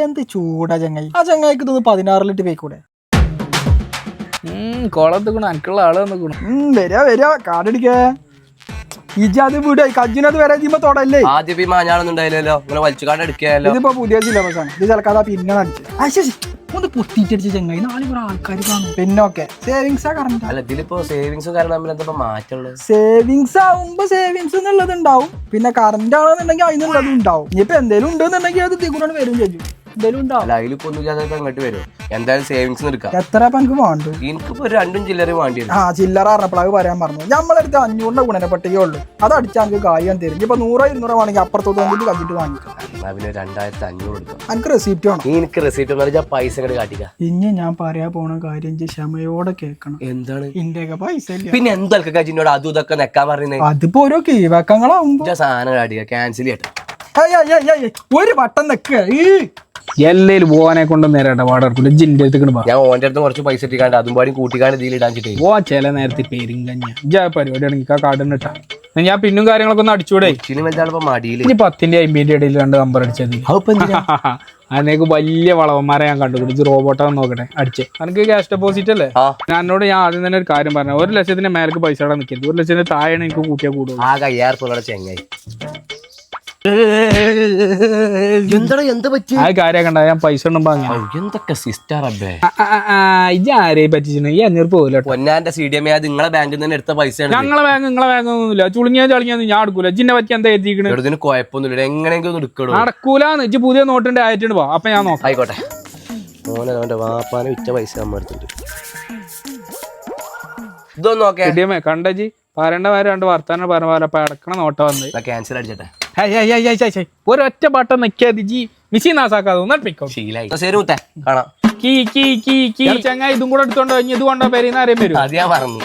എന്ത് ചൂടാ ചങ്ങായി. ആ ചങ്ങായിക്ക് തോന്നുന്നു 16 പോയിക്കൂടെ. കോളത്ത് എനിക്കുള്ള ആള് വന്നിക്കണു. വരാ കാടടിക്ക ഇജാത് വീട് കജിനത് വരെ ചെയ്യുമ്പോ തൊടല്ലേ. ആദ്യം ഈ മാഞ്ഞാളൊന്നും ഉണ്ടായില്ലല്ലോ, ഇങ്ങനെ വലിച്ചുകാണ്ട് എടുക്കാമല്ലോ. ഇതിപ്പോ പുതിയ സിലബസ് ആണ്. ഇത് ചിലക്കാതെ പിന്നെ നടിച്ചു ഒന്ന് പൊട്ടിച്ചടിച്ച് ചങ്ങായി 4 ആൾക്കാർ കാണും. പിന്നൊക്കെ സേവിങ്സാ കറണ്ട്. അല്ല ഇതിലിപ്പോ സേവിങ്സും കാരണം തമ്മിൽ എന്താ മാറ്റുള്ളത്? സേവിങ്സ് ആവുമ്പോ സേവിങ്സ് എന്നുള്ളത് ഉണ്ടാവും, പിന്നെ കറണ്ട് ആണെന്നുണ്ടെങ്കിൽ അതിനുള്ളത് ഉണ്ടാവും. ഇനിയിപ്പോ എന്തെങ്കിലും ഉണ്ടെന്നുണ്ടെങ്കിൽ അത് ഇതികൂടെ വരും ചെയ്യും. എന്തെങ്കിലും ഉണ്ടാവും. അല്ല അതിലിപ്പോ ഒന്നും ഇല്ലാതെ അങ്ങോട്ട് വരും. എന്തായാലും സേവിങ്സ് എടുക്കാം. എത്ര എനിക്ക് വേണ്ടു? എനിക്കിപ്പോ 2 ചില്ലറ വേണ്ടി വരും. ചില്ലറ പറഞ്ഞപ്പോഴത് പറയാൻ പറഞ്ഞു. നമ്മളടുത്ത് 500 ഗുണനപ്പട്ടികേ ഉള്ളൂ. അത് അടിച്ചാൽ നമുക്ക് കാര്യം തരും. ഇപ്പൊ 100-200 വേണമെങ്കിൽ അപ്പുറത്തോട്ട് വന്നിട്ട് കണ്ടിട്ട് വാങ്ങിക്കാം. എന്നാ പിന്നെ 2500 എടുക്കാം. എനിക്ക് റെസിപ്റ്റ് വേണം. എനിക്ക് റെസിപ്റ്റ് ഒന്നും പൈസ ഇങ്ങോട്ട് കാട്ടിക്കാം. ഇനി ഞാൻ പറയാൻ പോണ കാര്യം ക്ഷമയോടെ കേൾക്കണം. എന്താണ്? ഇന്ത്യക്ക് പൈസ ഇല്ല. പിന്നെ എന്തൊക്കെ കജിനോട് അതും ഇതൊക്കെ നെക്കാൻ പറയുന്നത്? അതിപ്പോ ഓരോ കീവക്കങ്ങളാവുമ്പോ സാധനം കാട്ടിക്ക, ക്യാൻസൽ ചെയ്യട്ടെ. ഒരു വട്ടം നിക്ക എല്ലേലും ഓനെ കൊണ്ട് നേരട്ടെ പാടർക്കൂല. ജിന്റെ അടുത്ത് ഞാൻ ഓന്റെ അടുത്ത് കുറച്ച് പൈസ ഇട്ടിക്കാണ്ട് അതും പാടി കൂട്ടിക്കാണ്ട് ഇതിൽ ഇടാൻ ചിട്ടേ. ഓ ചില നേരത്തെ പേരും കഞ്ഞ ജാ പരിപാടി ആണെങ്കിൽ ആ കാർഡ് ഇട്ടാ ഞാൻ പിന്നും കാര്യങ്ങളൊക്കെ ഒന്ന് അടിച്ചൂടെ. എന്താണ് മടിയിൽ ഇനി 10-ന്റെ 50-ന്റെ ഇടയിൽ 2 നമ്പർ അടിച്ചത്. അതിനേക്ക് വലിയ വളവന്മാരെ ഞാൻ കണ്ടുപിടിച്ച് റോബോട്ടാന്ന് നോക്കട്ടെ അടിച്ചേ. എനിക്ക് ക്യാഷ് ഡെപ്പോസിറ്റ് അല്ലേ? ഞാൻ ആദ്യം തന്നെ ഒരു കാര്യം പറഞ്ഞു, 1 ലക്ഷത്തിന്റെ മേലേക്ക് പൈസ ഇടാൻ നിൽക്കരുത്. 1 ലക്ഷത്തിന്റെ താഴെ എനിക്ക് കൂട്ടിയാൽ കൂടുള്ളൂ. ആ 5000 ചെങ്ങായി എന്താ പറ്റി? ആ കാര്യം കണ്ട ഞാൻ പൈസ എന്തൊക്കെ സിസ്റ്റർ ഇജ് ആരെയും പറ്റിച്ചു. ഈ 500 പോകില്ല. പൊന്നാന്റെ CDMA നിങ്ങളെ ബാങ്കിൽ നിന്ന് എടുത്ത പൈസ. നിങ്ങളെ ബാങ്ക് ഒന്നുമില്ല. ചുളിഞ്ഞാ ഞാൻ എടുക്കൂല. ഇജിന്റെ പറ്റി എന്താ എത്തിക്കണേ? കുഴപ്പമൊന്നുമില്ല, എങ്ങനെയെങ്കിലും ഒന്ന് എടുക്കണോ? നടക്കൂലെന്ന്. ഇജ്ജ് പുതിയ നോട്ടിന്റെ ആയിട്ടുണ്ട് പോ. അപ്പൊ ഞാൻ നോക്കാം. ആയിക്കോട്ടെ. മോനെ അവന്റെ വാപ്പാനെ വിറ്റ പൈസ നമ്മ എടുത്തിട്ട് ഇതൊന്നും നോക്കേ കണ്ടജി പറയേണ്ട കാര്യം 2 വർത്താനം പറഞ്ഞ പോലെ അപ്പൊ അടക്കണ നോട്ട വന്ന് ക്യാൻസൽ അടിച്ചട്ടെ. ഒരൊറ്റ ബട്ടൺ നിക്കാതി ജി മിഷീൻ നാസാക്കാതെ ഒന്നിപ്പിക്കും. കാണാം. ചങ്ങായി ഇതും കൂടെ എടുത്തോണ്ടോ? ഇനി ഇത് കൊണ്ടോ പേര് ആരെയും വരും. അത് ഞാൻ പറഞ്ഞു.